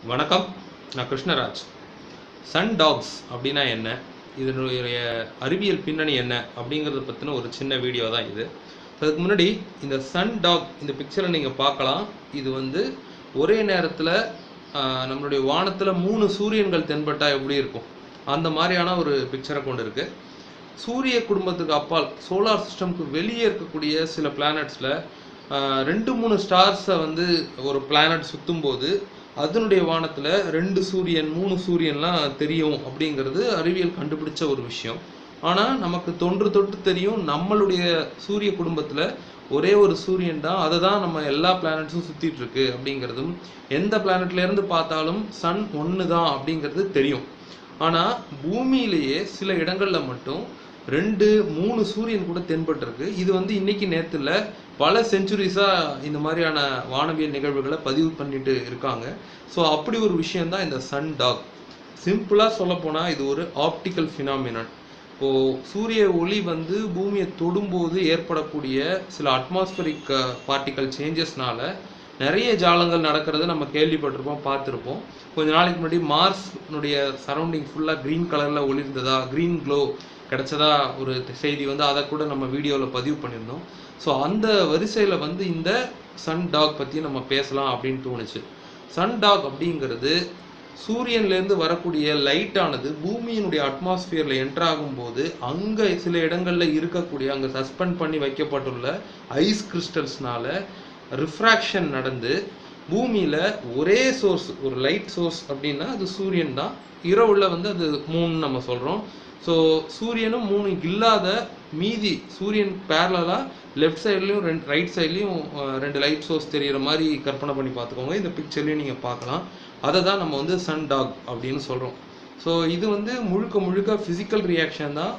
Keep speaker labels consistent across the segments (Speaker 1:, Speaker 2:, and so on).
Speaker 1: வணக்கம். நான் Krishnaraj. Sun tax அப்படின்னா என்ன, இதனுடைய அறிவியல் பின்னணி என்ன அப்படிங்கிறத பற்றின ஒரு சின்ன வீடியோ தான் இது. அதுக்கு முன்னாடி இந்த சன் டாக் இந்த பிக்சரை நீங்கள் பார்க்கலாம். இது வந்து ஒரே நேரத்தில் நம்மளுடைய வானத்தில் 3 சூரியன்கள் தென்பட்டால் எப்படி இருக்கும் அந்த மாதிரியான ஒரு பிக்சரை கொண்டு இருக்குது. சூரிய குடும்பத்துக்கு அப்பால் சோலார் சிஸ்டம்க்கு வெளியே இருக்கக்கூடிய சில பிளானட்ஸில் 2-3 ஸ்டார்ஸை வந்து ஒரு பிளானட் சுற்றும் போது அதனுடைய வானத்தில் 2 சூரியன் 3 சூரியன்லாம் தெரியும் அப்படிங்கிறது அறிவியல் கண்டுபிடிச்ச ஒரு விஷயம். ஆனால் நமக்கு தொட்டு தெரியும் நம்மளுடைய சூரிய குடும்பத்தில் ஒரே ஒரு சூரியன் தான், அதை தான் நம்ம எல்லா பிளானட்ஸும் சுற்றிட்டு இருக்கு அப்படிங்கிறதும், எந்த பிளானட்லேருந்து பார்த்தாலும் சன் ஒன்று தான் அப்படிங்கிறது தெரியும். ஆனால் பூமியிலேயே சில இடங்களில் மட்டும் 2-3 சூரியன் கூட தென்பட்டிருக்கு. இது வந்து இன்னைக்கு நேரத்தில் பல செஞ்சுரிஸாக இந்த மாதிரியான வானவியல் நிகழ்வுகளை பதிவு பண்ணிட்டு இருக்காங்க. ஸோ அப்படி ஒரு விஷயந்தான் இந்த சன் டாக். சிம்பிளாக சொல்லப்போனால் இது ஒரு ஆப்டிக்கல் ஃபினாமினன். இப்போது சூரிய ஒளி வந்து பூமியை தொடும்போது ஏற்படக்கூடிய சில அட்மாஸ்பரிக் பார்ட்டிக்கல் சேஞ்சஸ்னால நிறைய ஜாலங்கள் நடக்கிறது நம்ம கேள்விப்பட்டிருப்போம், பார்த்துருப்போம். கொஞ்ச நாளைக்கு முன்னாடி மார்ஸ்னுடைய சரௌண்டிங் ஃபுல்லாக க்ரீன் கலரில் ஒளிர்ந்ததா, க்ரீன் க்ளோ கிடைச்சதா ஒரு செய்தி வந்து அதை கூட நம்ம வீடியோவில் பதிவு பண்ணியிருந்தோம். ஸோ அந்த வரிசையில் வந்து இந்த சன் டாக் பற்றி நம்ம பேசலாம் அப்படின்னு தோணுச்சு. சன் டாக் அப்படிங்கிறது சூரியன்லேருந்து வரக்கூடிய லைட்டானது பூமியினுடைய அட்மாஸ்பியரில் என்ட்ராகும் போது அங்கே சில இடங்களில் இருக்கக்கூடிய அங்கே சஸ்பெண்ட் பண்ணி வைக்கப்பட்டுள்ள ஐஸ் கிறிஸ்டல்ஸ்னால ரிஃப்ராக்ஷன் நடந்து பூமியில் ஒரே சோர்ஸ், ஒரு லைட் சோர்ஸ் அப்படின்னா அது சூரியன் தான். இரவுல வந்து அது மூணு நம்ம சொல்கிறோம். ஸோ சூரியனும் 3 இல்லாத மீதி சூரியன் பேரலாக லெஃப்ட் சைட்லேயும் ரைட் சைட்லேயும் 2 லைட் சோர்ஸ் தெரிகிற மாதிரி கற்பனை பண்ணி பார்த்துக்கோங்க. இந்த பிக்சர்லேயும் நீங்கள் பார்க்கலாம். அதை தான் நம்ம வந்து சன் டாக் அப்படின்னு சொல்கிறோம். ஸோ இது வந்து முழுக்க ஃபிசிக்கல் ரியாக்ஷன் தான்.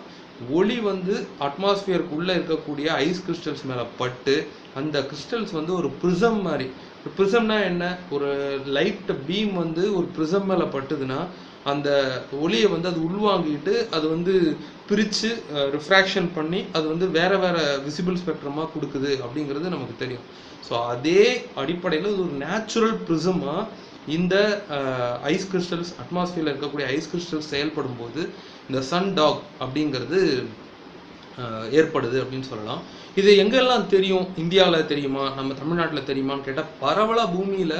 Speaker 1: ஒளி வந்து அட்மாஸ்பியருக்குள்ளே இருக்கக்கூடிய ஐஸ் கிறிஸ்டல்ஸ் மேலே பட்டு அந்த கிறிஸ்டல்ஸ் வந்து ஒரு ப்ரிசம் மாதிரி. ப்ரிசம்னா என்ன, ஒரு லைட் பீம் வந்து ஒரு ப்ரிசம் மேலே பட்டுதுன்னா அந்த ஒளியை வந்து அது உள்வாங்கிட்டு அது வந்து பிரித்து ரிஃப்ராக்ஷன் பண்ணி அது வந்து வேறு விசிபிள் ஸ்பெக்ட்ரமாக கொடுக்குது அப்படிங்கிறது நமக்கு தெரியும். ஸோ அதே அடிப்படையில் இது ஒரு நேச்சுரல் ப்ரிசமாக இந்த ஐஸ் கிறிஸ்டல்ஸ், அட்மாஸ்பியரில் இருக்கக்கூடிய ஐஸ் கிறிஸ்டல்ஸ் செயல்படும் போது இந்த சன் டாக் அப்படிங்கிறது ஏற்படுது அப்படின்னு சொல்லலாம். இது எங்கெல்லாம் தெரியும், இந்தியாவில் தெரியுமா, நம்ம தமிழ்நாட்டில் தெரியுமான்னு கேட்டால் பரவலாக பூமியில்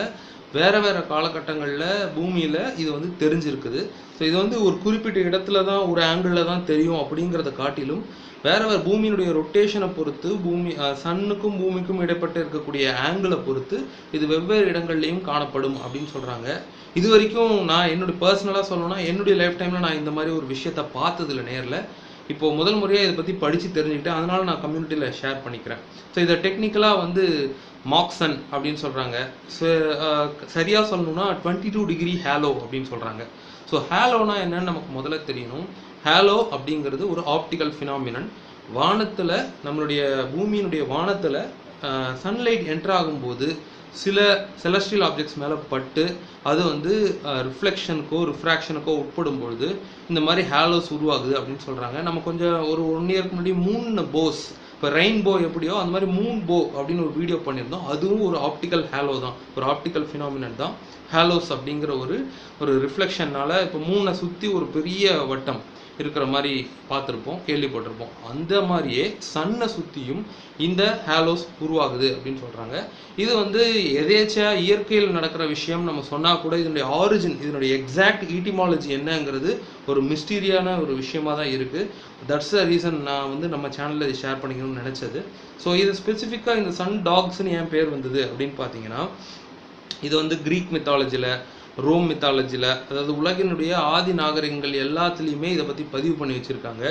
Speaker 1: வேறு காலகட்டங்களில் பூமியில் இது வந்து தெரிஞ்சிருக்குது. ஸோ இது வந்து ஒரு குறிப்பிட்ட இடத்துல தான், ஒரு ஆங்கிளில் தான் தெரியும் அப்படிங்கிறத காட்டிலும் வேறு பூமியினுடைய ரொட்டேஷனை பொறுத்து, சன்னுக்கும் பூமிக்கும் இடைப்பட்டு இருக்கக்கூடிய ஆங்கிளை பொறுத்து இது வெவ்வேறு இடங்கள்லையும் காணப்படும் அப்படின்னு சொல்கிறாங்க. இது வரைக்கும் நான் என்னுடைய பர்சனலாக சொல்லணும்னா என்னுடைய லைஃப் டைமில் நான் இந்த மாதிரி ஒரு விஷயத்தை பார்த்ததில்ல நேரில். இப்போது முதல் முறையாக இதை பற்றி படித்து தெரிஞ்சுக்கிட்டேன். அதனால் நான் கம்யூனிட்டியில் ஷேர் பண்ணிக்கிறேன். ஸோ இதை டெக்னிக்கலாக வந்து மாக்சன் அப்படின்னு சொல்கிறாங்க. ஸோ சரியாக சொல்லணும்னா 22 டிகிரி ஹேலோ அப்படின்னு சொல்கிறாங்க. ஸோ ஹேலோனா என்னன்னு நமக்கு முதல்ல தெரியணும். ஹேலோ அப்படிங்கிறது ஒரு ஆப்டிக்கல் ஃபினாமினன். வானத்தில், நம்மளுடைய பூமியினுடைய வானத்தில் சன்லைட் என்ட்ராகும்போது சில செலஸ்டியல் ஆப்ஜெக்ட்ஸ் மேலே பட்டு அது வந்து ரிஃப்ராக்ஷனுக்கோ உட்படும் பொழுது இந்த மாதிரி ஹேலோஸ் உருவாகுது அப்படின்னு சொல்கிறாங்க. நம்ம கொஞ்சம் ஒரு 1 இயருக்கு முன்னாடி மூன் போஸ், இப்போ ரெயின்போ எப்படியோ அந்த மாதிரி மூன் போ அப்படின்னு ஒரு வீடியோ பண்ணியிருந்தோம். அதுவும் ஒரு ஆப்டிக்கல் ஹேலோ தான், ஒரு ஆப்டிக்கல் ஃபினாமினன் தான். ஹேலோஸ் அப்படிங்கிற ஒரு ரிஃப்ளெக்ஷனால் இப்போ மூணை சுற்றி ஒரு பெரிய வட்டம் இருக்கிற மாதிரி பார்த்துருப்போம், கேள்விப்பட்டிருப்போம். அந்த மாதிரியே சன்னை சுற்றியும் இந்த ஹேலோஸ் உருவாகுது அப்படின்னு சொல்கிறாங்க. இது வந்து எதேச்சையாக இயற்கையில் நடக்கிற விஷயம் நம்ம சொன்னால் கூட இதனுடைய ஆரிஜின், இதனுடைய எக்ஸாக்ட் ஈட்டிமாலஜி என்னங்கிறது ஒரு மிஸ்டீரியான ஒரு விஷயமாக தான் இருக்குது. தட்ஸ் த ரீசன் நான் வந்து நம்ம சேனலில் இதை ஷேர் பண்ணிக்கணும்னு நினச்சது. ஸோ இது ஸ்பெசிஃபிக்காக இந்த சன் டாக்ஸ்ன்னு ஏன் பேர் வந்தது அப்படின்னு பார்த்தீங்கன்னா, இது வந்து கிரீக் மித்தாலஜியில், ரோம் மித்தாலஜியில், அதாவது உலகினுடைய ஆதி நாகரிகங்கள் எல்லாத்துலேயுமே இதை பற்றி பதிவு பண்ணி வச்சுருக்காங்க.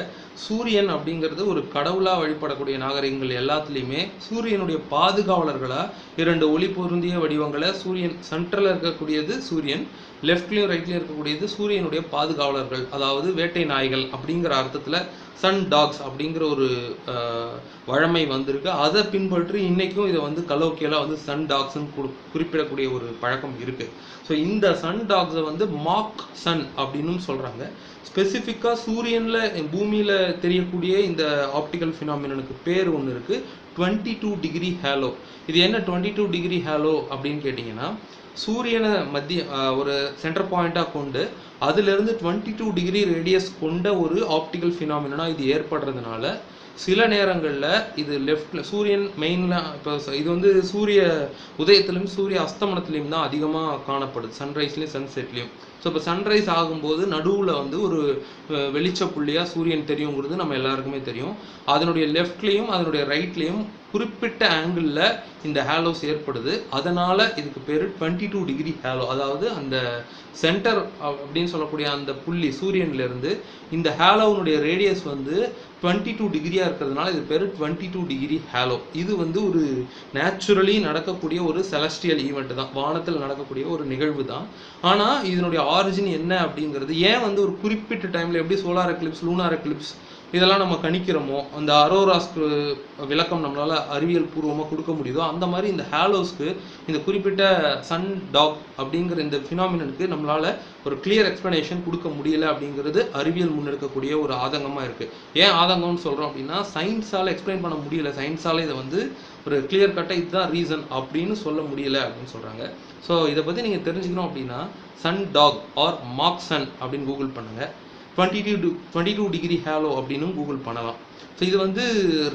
Speaker 1: சூரியன் அப்படிங்கிறது ஒரு கடவுளாக வழிபடக்கூடிய நாகரிகங்கள் எல்லாத்துலேயுமே சூரியனுடைய பாதுகாவலர்களாக 2 ஒளி பொருந்திய வடிவங்களை, சூரியன் சென்ட்ரலில் இருக்கக்கூடியது சூரியன், லெஃப்ட்லேயும் ரைட்லேயும் இருக்கக்கூடியது சூரியனுடைய பாதுகாவலர்கள், அதாவது வேட்டை நாய்கள் அப்படிங்கிற அர்த்தத்தில் சன் டாக்ஸ் அப்படிங்கிற ஒரு வழமை வந்திருக்கு. அதை பின்பற்றி இன்றைக்கும் இதை வந்து கலோக்கியலாக வந்து சன் டாக்ஸ்ன்னு குறிப்பிடக்கூடிய ஒரு பழக்கம் இருக்குது. ஸோ இந்த சன் டாக்ஸை வந்து மாக் சன் அப்படின்னு சொல்கிறாங்க. ஸ்பெசிஃபிக்காக சூரியனில், பூமியில் தெரியக்கூடிய இந்த ஆப்டிக்கல் ஃபினாமினனுக்கு பேர் ஒன்று இருக்குது, 22 டிகிரி ஹேலோ. இது என்ன 22 டிகிரி ஹேலோ அப்படின்னு கேட்டிங்கன்னா, சூரியனை மத்திய ஒரு சென்டர் பாயிண்டாக கொண்டு அதிலிருந்து 22 டிகிரி ரேடியஸ் கொண்ட ஒரு ஆப்டிக்கல் ஃபினாமினா இது ஏற்படுறதுனால சில நேரங்களில் இது லெஃப்ட்ல சூரியன் மெயின்ல இப்போ இது வந்து சூரிய உதயத்திலையும் சூரிய அஸ்தமனத்திலையும் தான் அதிகமாக காணப்படுது, சன்ரைஸ்லையும் சன்செட்லையும். ஸோ இப்போ சன்ரைஸ் ஆகும்போது நடுவில் வந்து ஒரு வெளிச்ச புள்ளியாக சூரியன் தெரியுங்கிறது நம்ம எல்லாருக்குமே தெரியும். அதனுடைய லெஃப்ட்லேயும் அதனுடைய ரைட்லேயும் குறிப்பிட்ட ஆங்கிளில் இந்த ஹேலோஸ் ஏற்படுது. அதனால இதுக்கு பேர் 22 டிகிரி ஹேலோ. அதாவது அந்த சென்டர் அப்படின்னு சொல்லக்கூடிய அந்த புள்ளி சூரியன்லேருந்து இந்த ஹேலோனுடைய ரேடியஸ் வந்து 22 டிகிரியாக இருக்கிறதுனால இது பேர் 22 டிகிரி ஹேலோ. இது வந்து ஒரு நேச்சுரலி நடக்கக்கூடிய ஒரு செலஸ்டியல் ஈவெண்ட் தான், வானத்தில் நடக்கக்கூடிய ஒரு நிகழ்வு தான். ஆனால் இதனுடைய ஆரிஜின் என்ன அப்படிங்கிறது, ஏன் வந்து ஒரு குறிப்பிட்ட டைமில் எப்படி சோலார் எக்லிப்ஸ், லூனார் எக்லிப்ஸ் இதெல்லாம் நம்ம கணிக்கிறோமோ, அந்த அரோராஸ்க்கு விளக்கம் நம்மளால் அறிவியல் பூர்வமாக கொடுக்க முடியுதோ, அந்த மாதிரி இந்த ஹேலோஸ்க்கு இந்த குறிப்பிட்ட சன் டாக் அப்படிங்கிற இந்த ஃபினாமினனுக்கு நம்மளால் ஒரு கிளியர் எக்ஸ்ப்ளனேஷன் கொடுக்க முடியல அப்படிங்கிறது அறிவியல் முன்னெடுக்கக்கூடிய ஒரு ஆதங்கமாக இருக்குது. ஏன் ஆதங்கம்னு சொல்கிறோம் அப்படின்னா, சயின்ஸால் எக்ஸ்பிளைன் பண்ண முடியல, சயின்ஸால் இதை வந்து ஒரு கிளியர் கட்டாக இதுதான் ரீசன் அப்படின்னு சொல்ல முடியல அப்படின்னு சொல்கிறாங்க. ஸோ இதை பற்றி நீங்கள் தெரிஞ்சுக்கணும் அப்படின்னா sun dog or mock sun அப்படின்னு கூகுள் பண்ணுங்கள். 22 டிகிரி ஹேலோ அப்படின்னு கூகுள் பண்ணலாம். ஸோ இது வந்து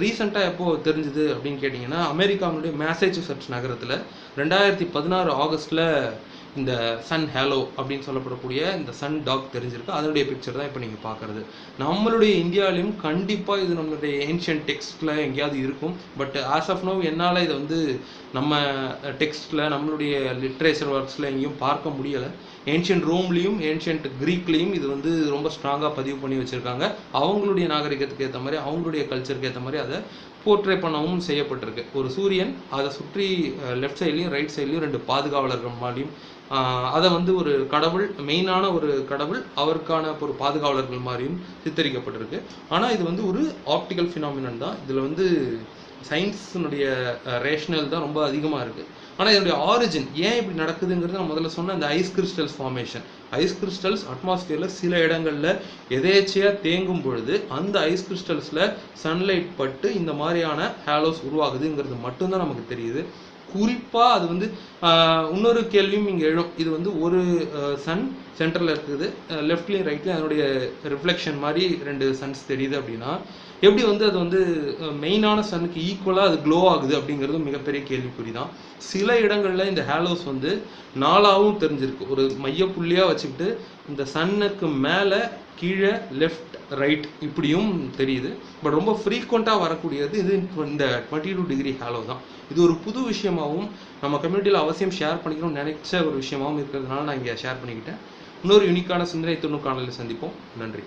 Speaker 1: ரீசெண்டாக எப்போ தெரிஞ்சுது அப்படின்னு கேட்டிங்கன்னா, அமெரிக்காவுடைய மேசேச்சுசெட்ஸ் நகரத்தில் 2016 ஆகஸ்ட்டில் இந்த சன் ஹேலோ அப்படின்னு சொல்லப்படக்கூடிய இந்த சன் டாக் தெரிஞ்சிருக்கு. அதனுடைய பிக்சர் தான் இப்போ நீங்கள் பார்க்குறது. நம்மளுடைய இந்தியாவிலையும் கண்டிப்பாக இது நம்மளுடைய ஏன்ஷியன்ட் டெக்ஸ்ட்டில் எங்கேயாவது இருக்கும். பட் ஆஸ் ஆஃப் நோ என்னால் இதை வந்து நம்ம டெக்ஸ்ட்டில் நம்மளுடைய லிட்ரேச்சர் ஒர்க்ஸில் எங்கேயும் பார்க்க முடியலை. ஏன்ஷியன்ட் ரோம்லேயும் ஏன்ஷியன்ட் க்ரீக்லேயும் இது வந்து ரொம்ப ஸ்ட்ராங்காக பதிவு பண்ணி வச்சுருக்காங்க. அவங்களுடைய நாகரிகத்துக்கு ஏற்ற மாதிரி, அவங்களுடைய கல்ச்சருக்கு ஏற்ற மாதிரி அதை போர்ட்ரே பண்ணவும் செய்யப்பட்டிருக்கு. ஒரு சூரியன், அதை சுற்றி லெஃப்ட் சைட்லையும் ரைட் சைட்லையும் 2 பாதுகாவலர்கள் மாதிரியும், அதை வந்து ஒரு கடவுள், மெயினான ஒரு கடவுள், அவருக்கான ஒரு பாதுகாவலர்கள் மாதிரியும் சித்தரிக்கப்பட்டிருக்கு. ஆனால் இது வந்து ஒரு ஆப்டிக்கல் ஃபினாமினன் தான். இதில் வந்து சயின்ஸினுடைய ரேஷனல் தான் ரொம்ப அதிகமாக இருக்குது. ஆனால் இதனுடைய ஆரிஜின் ஏன் இப்படி நடக்குதுங்கிறது நான் முதல்ல சொன்ன அந்த ice crystals formation. Ice crystals அட்மாஸ்பியரில் சில இடங்களில் எதேச்சையாக தேங்கும் பொழுது அந்த ஐஸ் கிறிஸ்டல்ஸில் சன்லைட் பட்டு இந்த மாதிரியான ஹேலோஸ் உருவாகுதுங்கிறது மட்டும்தான் நமக்கு தெரியுது. குறிப்பாக அது வந்து இன்னொரு கேள்வியும் இங்கே எழும். இது வந்து ஒரு சன் சென்டரில் இருக்குது, லெஃப்ட்லேயும் ரைட்லேயும் அதனுடைய ரிஃப்ளெக்ஷன் மாதிரி 2 சன்ஸ் தெரியுது அப்படின்னா எப்படி வந்து அது வந்து மெயினான சன்னுக்கு ஈக்குவலாக அது க்ளோ ஆகுது அப்படிங்கிறது மிகப்பெரிய கேள்விக்குறி தான். சில இடங்களில் இந்த ஹேலோஸ் வந்து 4ஆகவும் தெரிஞ்சிருக்கு. ஒரு மையப்புள்ளியாக வச்சுக்கிட்டு இந்த சன்னுக்கு மேலே கீழே லெஃப்ட் ரைட் இப்படியும் தெரியுது. பட் ரொம்ப ஃப்ரீக்வெண்ட்டாக வரக்கூடியது இது இந்த 22 டிகிரி ஹேலோ தான். இது ஒரு புது விஷயமாகவும் நம்ம கம்யூனிட்டியில் அவசியம் ஷேர் பண்ணிக்கணும்னு நினைச்ச ஒரு விஷயமாகவும் இருக்கிறதுனால நான் இங்கே ஷேர் பண்ணிக்கிட்டேன். இன்னொரு யூனிக்கான சிந்தனை துணுக்கானலில் சந்திப்போம். நன்றி.